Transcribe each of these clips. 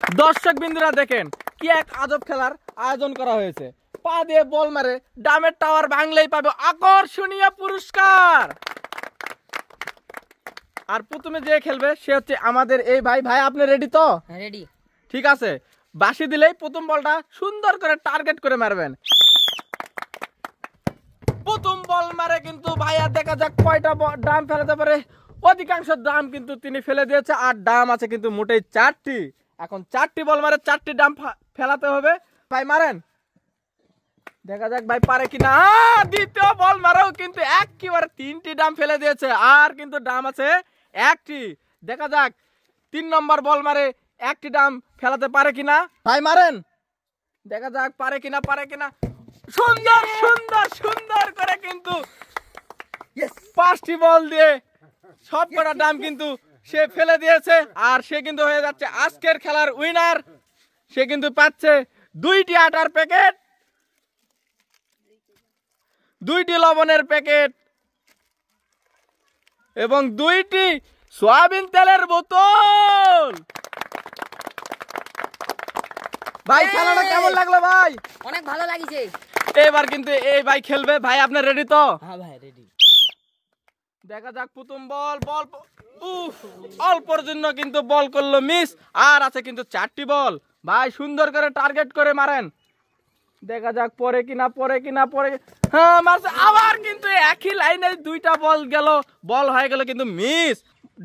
দর্শক বিন্দুরা দেখেন কি এক আজব খেলার আয়োজন করা হয়েছে। পা দিয়ে বল মারে ডামের টাওয়ার ভাঙলেই পাবে আকর্ষণীয় পুরস্কার। আর প্রথমে যে খেলবে সে হচ্ছে আমাদের এই ভাই। ভাই আপনি রেডি তো? রেডি। ঠিক আছে, বাঁশি দিলেই প্রথম বলটা সুন্দর করে টার্গেট করে মারবেন। প্রথম বল মারে কিন্তু ভাইয়া দেখা যাক কয়টা ডাম ফেলাতে পারে। অধিকাংশ ডাম কিন্তু তিনি ফেলে দিয়েছে, আর ডাম আছে কিন্তু মোটেই 4টি। এখন 4টি বল মারে 4টি ডাম ফেলাতে হবে। ভাই মারেন, দেখা যাক ভাই পারে কিনা। দ্বিতীয় বল মারাও কিন্তু একেবারে 3টি ডাম ফেলে দিয়েছে, আর কিন্তু ডাম আছে 1টি। দেখা যাক 3 নম্বর বল মারে 1টি ডাম ফেলাতে পারে কিনা। ভাই মারেন, দেখা যাক পারে কিনা। সুন্দর সুন্দর সুন্দর করে কিন্তু 5টি বল দিয়ে সব কটা ডাম কিন্তু সে ফেলে দিয়েছে, আর সে কিন্তু হয়ে যাচ্ছে আজকের খেলার উইনার। সে কিন্তু পাচ্ছে 2টি আটার প্যাকেট, 2টি লবণের প্যাকেট এবং 2টি সয়াবিন তেলের বোতল। ভাই খেলাটা কেমন লাগলো ভাই? অনেক ভালো লাগিছে। এবার কিন্তু এই ভাই খেলবে। ভাই আপনি রেডি তো? হ্যাঁ ভাই রেডি। দেখা যাক প্রথম বল অল্পর জন্য কিন্তু বল করলো মিস, আর আছে কিন্তু 4টি বল। ভাই সুন্দর করে টার্গেট করে মারেন, দেখা যাক পরে কিনা। হ্যাঁ মারছে, আবার কিন্তু একই লাইনে 2টা বল গেল, বল হয়ে গেল কিন্তু মিস।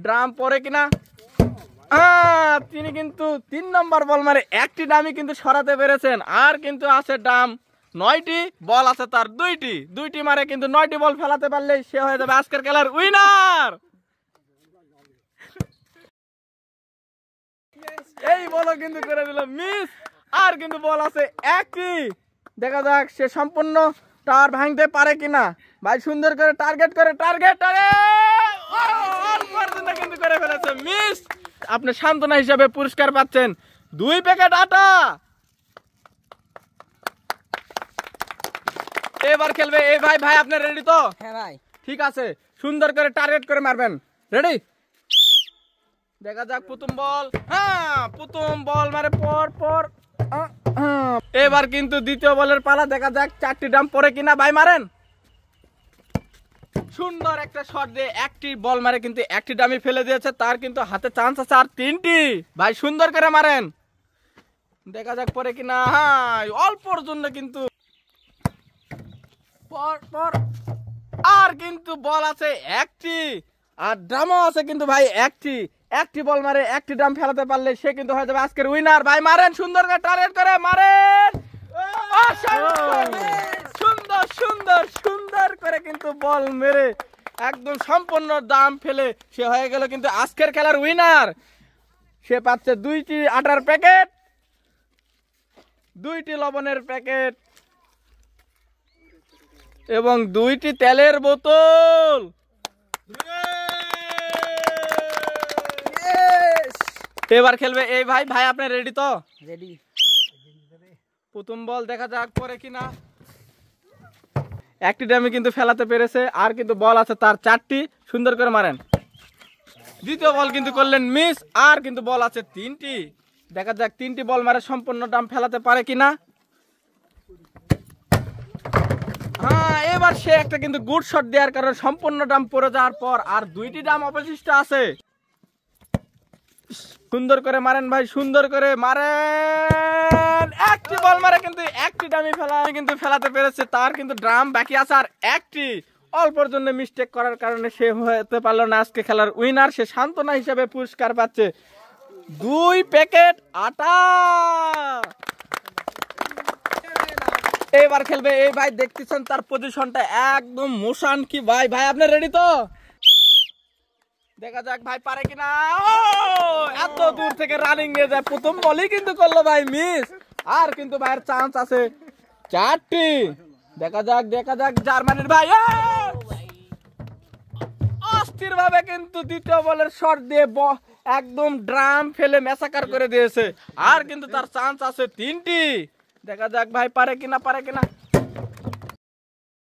ড্রাম পরে কিনা। তিনি কিন্তু 3 নম্বর বল মারে 1টি ডামই কিন্তু সরাতে পেরেছেন, আর কিন্তু আছে ডাম 9টি, বল আছে তার 2টি মারে কিন্তু 9টি বল ফেলাতে পারলে সে হয়ে যাবে আজকের খেলার উইনার। এই বলও কিন্তু করে দিল মিস, আর কিন্তু বল আছে 1টি। দেখা যাক সে সম্পূর্ণ টাওয়ার ভাঙতে পারে কিনা। ভাই সুন্দর করে টার্গেট কিন্তু করে ফেলেছে মিস। আপনি সান্ত্বনা হিসাবে পুরস্কার পাচ্ছেন 2 প্যাকেট আটা। এবার খেলবে এই ভাই। ভাই আপনি রেডি তো? হ্যাঁ ভাই। ঠিক আছে, সুন্দর করে টার্গেট করে মারবেন। রেডি? দেখা যাক প্রথম বল। প্রথম বল মারে পর। এবার কিন্তু দ্বিতীয় বলের পালা। দেখা যাক 4টি ডাম পরে কিনা। ভাই মারেন, সুন্দর একটা শট দিয়ে 1টি বল মারে কিন্তু 1টি ডামি ফেলে দিয়েছে, তার কিন্তু হাতে চান্স আছে আর 3টি। ভাই সুন্দর করে মারেন, দেখা যাক পরে কিনা। অল্পর জন্য কিন্তু পর আর কিন্তু বল আছে 1টি, আর ড্রামও আছে কিন্তু ভাই 1টি বল মারে 1টি ড্রাম ফেলাতে পারলে সে কিন্তু হয়ে যাবে আজকের উইনার। ভাই মারেন, সুন্দর করে টার্গেট করে মারেন। সুন্দর করে কিন্তু বল মেরে একদম সম্পূর্ণ দাম ফেলে সে হয়ে গেল কিন্তু আজকের খেলার উইনার। সে পাচ্ছে 2টি আটার প্যাকেট, 2টি লবণের প্যাকেট এবং 2টি তেলের বোতল। এবার খেলবে এই ভাই। ভাই আপনি রেডি তো? রেডি। প্রথম বল দেখা যাক পরে কিনা। 1টি ডামি কিন্তু ফেলাতে পেরেছে, আর কিন্তু বল আছে তার 4টি। সুন্দর করে মারেন। দ্বিতীয় বল কিন্তু করলেন মিস, আর কিন্তু বল আছে 3টি। দেখা যাক 3টি বল মারে সম্পূর্ণ ডাম ফেলাতে পারে কিনা। এবার সে একটা কিন্তু গুড শট দেওয়ার কারণে সম্পূর্ণ ডাম পড়ে যাওয়ার পর আর 2টি ডাম অবশিষ্ট আছে। সুন্দর করে মারেন ভাই, সুন্দর করে মারেন। 1টি বল মারে কিন্তু 1টি ডামি ফেলাতে পেরেছে, তার কিন্তু ড্রাম বাকি আছে আর 1টি। অল্পর জন্য মিস্টেক করার কারণে সে হতে পারলো না আজকে খেলার উইনার। সে সান্ত্বনা হিসেবে পুরস্কার পাচ্ছে 2 প্যাকেট আটা। এবার খেলবে এই ভাই। দেখতেছেন তার পজিশনটা একদম মোশন কি ভাই। ভাই আপনি রেডি তো? দেখা যাক ভাই পারে কিনা। এত দূর থেকে রানিং নিয়ে যায়, প্রথম বলই কিন্তু করলো ভাই মিস, আর কিন্তু ভাইয়ের চান্স আছে 4টি। দেখা যাক জার্মানির ভাই অস্থির ভাবে কিন্তু দ্বিতীয় বলের শট দিয়ে একদম ড্রাম ফেলে ম্যাসাকার করে দিয়েছে, আর কিন্তু তার চান্স আছে 3টি। দেখা যাক ভাই পারে কিনা।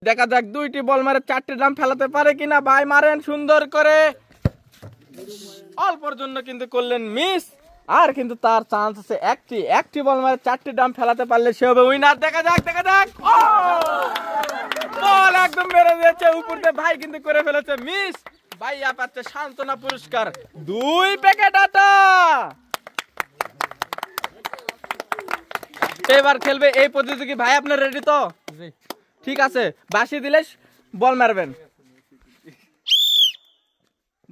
দেখা যাক 2টি বল মারে 4টি ড্রাম ফেলাতে পারে কিনা। ভাই মারেন সুন্দর করে। অল্পর জন্য কিন্তু করলেন মিস, আর কিন্তু তার চান্স আছে একটি বল মারে 4টি ড্রাম ফেলাতে পারলে সে হবে উইনার। দেখা যাক বল একদম মেরে দিয়েছে উপর দিয়ে, ভাই কিন্তু করে ফেলেছে মিস। ভাইয়া পাচ্ছে সান্ত্বনা পুরস্কার 2 প্যাকেট আটা। এবার খেলবে এই প্রতিযোগী। ভাই আপনার রেডি তো? ঠিক আছে, বাঁশি দিলে বল মারবেন।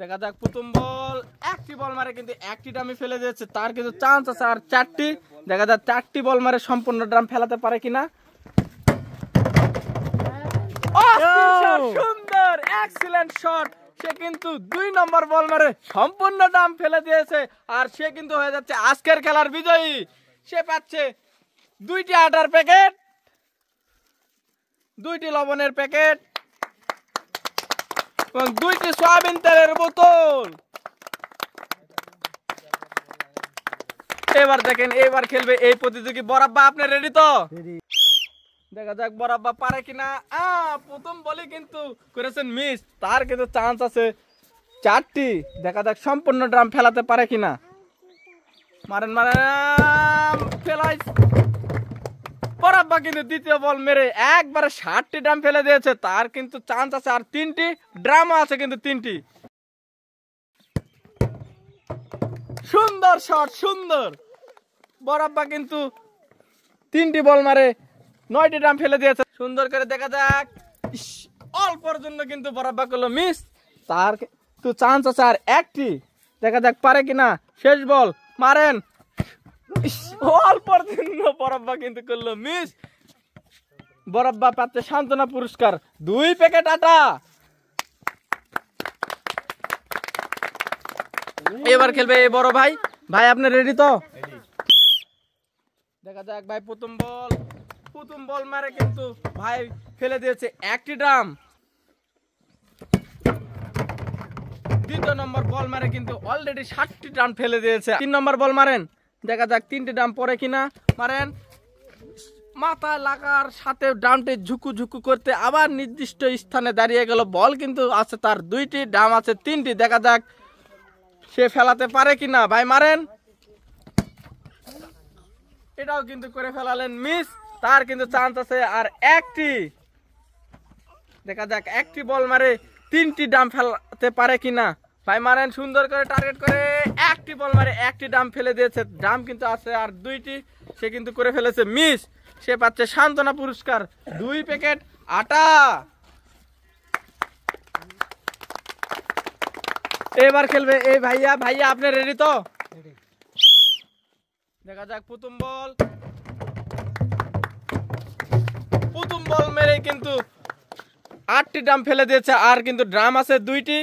দেখা যাক প্রথম বল, একটি বল মারে কিন্তু একটি ড্রামই ফেলে দিয়েছে, তার কিন্তু চান্স আছে আর 4টি। দেখা যাক 4টি বল মারে সম্পূর্ণ ড্রাম ফেলাতে পারে কিনা। সুন্দর, এক্সিলেন্ট শট। সে কিন্তু 2 নম্বর বল মারে সম্পূর্ণ ড্রাম ফেলে দিয়েছে, আর সে কিন্তু হয়ে যাচ্ছে আজকের খেলার বিজয়ী। সে পাচ্ছে 2টি আটার প্যাকেট, 2টি লবণের প্যাকেট এবং 2টি সয়াবিন তেলের বোতল। এবার দেখেন, এবার খেলবে এই প্রতিযোগী বরাব্বা। আপনি রেডি তো? দেখা যাক বরাব্বা পারে কিনা। প্রথম বলে কিন্তু করেছেন মিস, তার কিন্তু চান্স আছে 4টি। দেখা যাক সম্পূর্ণ ড্রাম ফেলাতে পারে কিনা। মারেন ফেলাই। বরাব্বা কিন্তু দ্বিতীয় বল মেরে একবারে 60টি ড্রাম ফেলে দিয়েছে, তার কিন্তু চান্স আছে আর 3টি ড্রামও আছে কিন্তু 3টি। সুন্দর শট, সুন্দর। বরাব্বা কিন্তু 3টি বল মারে 9টি ড্রাম ফেলে দিয়েছে। সুন্দর করে দেখা যাক, অল্পর জন্য কিন্তু বরাব্বা করলো মিস, তার তো চান্স আছে আর 1টি। দেখা যাক পারে কিনা। শেষ বল মারেন, অল্পর জন্য বরাব্বা কিন্তু করলো মিস। বরাব্বা পাচ্ছে সান্ত্বনা পুরস্কার 2 প্যাকেট আটা। এবার খেলবে এই বড় ভাই। ভাই আপনি রেডি তো? দেখা যাক ভাই প্রথম বল মারে কিন্তু ভাই ফেলে দিয়েছে 1টি ড্রাম। দ্বিতীয় নম্বর বল মারে কিন্তু অলরেডি 60টি ড্রাম ফেলে দিয়েছে। 3 নম্বর বল মারেন, দেখা যাক 3টি ড্রাম পরে কিনা। মারেন, মাথা লাগার সাথে ড্রামটি ঝুকু করতে আবার নির্দিষ্ট স্থানে দাঁড়িয়ে গেল। বল কিন্তু আছে তার 2টি, ড্রাম আছে 3টি। দেখা যাক সে ফেলাতে পারে কিনা। ভাই মারেন, এটাও কিন্তু করে ফেলালেন মিস, তার কিন্তু চান্স আছে আর 1টি। দেখা যাক 1টি বল মারে 3টি ড্রাম ফেলাতে পারে কিনা। ভাই মারেন, সুন্দর করে টার্গেট করে 1টি বল মারে 1টি ড্রাম ফেলে দিয়েছে, ড্রাম কিন্তু আছে আর 2টি। সে কিন্তু করে ফেলেছে মিস, সে পাচ্ছে সান্ত্বনা পুরস্কার 2 প্যাকেট আটা। এবার খেলবে এই ভাইয়া। ভাইয়া আপনি রেডি তো? দেখা যাক প্রথম বল মেরে কিন্তু 8টি ড্রাম ফেলে দিয়েছে, আর কিন্তু ড্রাম আছে 2টি।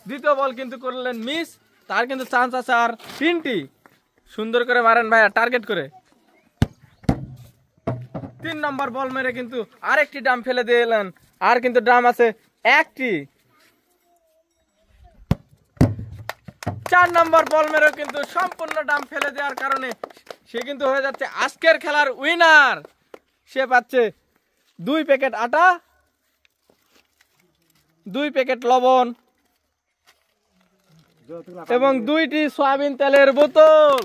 দ্বিতীয় বল কিন্তু করলেন মিস, তার কিন্তু চান্স আছে আর 3টি। সুন্দর করে মারেন ভাইয়া, টার্গেট করে। 3 নম্বর বল মেরে কিন্তু আরেকটি ড্রাম ফেলে দিলেন, আর কিন্তু ড্রাম আছে 1টি। 4 নম্বর বল মেরে কিন্তু সম্পূর্ণ ড্রাম ফেলে দেওয়ার কারণে সে কিন্তু হয়ে যাচ্ছে আজকের খেলার উইনার। সে পাচ্ছে 2 প্যাকেট আটা, 2 প্যাকেট লবণ এবং 2টি সয়াবিন তেলের বোতল।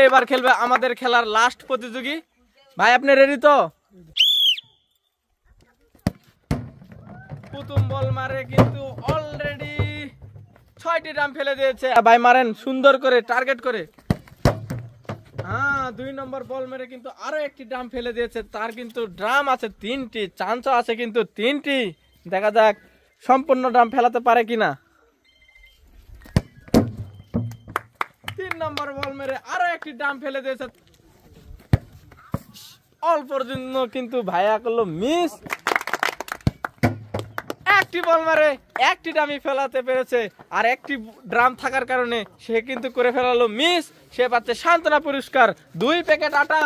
এবার খেলবে আমাদের খেলার লাস্ট প্রতিযোগী। ভাই আপনি রেডি তো? প্রথম বল মারে কিন্তু অলরেডি 6টি ড্রাম ফেলে দিয়েছে। ভাই মারেন সুন্দর করে, টার্গেট করে। 2 নম্বর বল মেরে কিন্তু আরো 1টি ড্রাম ফেলে দিয়েছে, তার কিন্তু ড্রাম আছে 3টি, চান্সও আছে কিন্তু 3টি। দেখা যাক সম্পূর্ণ ড্রাম ফেলাতে পারে কিনা। 3 নম্বর বল মেরে আরো 1টি ড্রাম ফেলে দিয়েছে, অল্পর জন্য কিন্তু ভাইয়া করলো মিস। 1টি বল মারে 1টি ড্রামই ফেলাতে পেরেছে, আর 1টি ড্রাম থাকার কারণে সে কিন্তু করে ফেলালো মিস। সে পাচ্ছে সান্ত্বনা পুরস্কার 2 প্যাকেট আটা।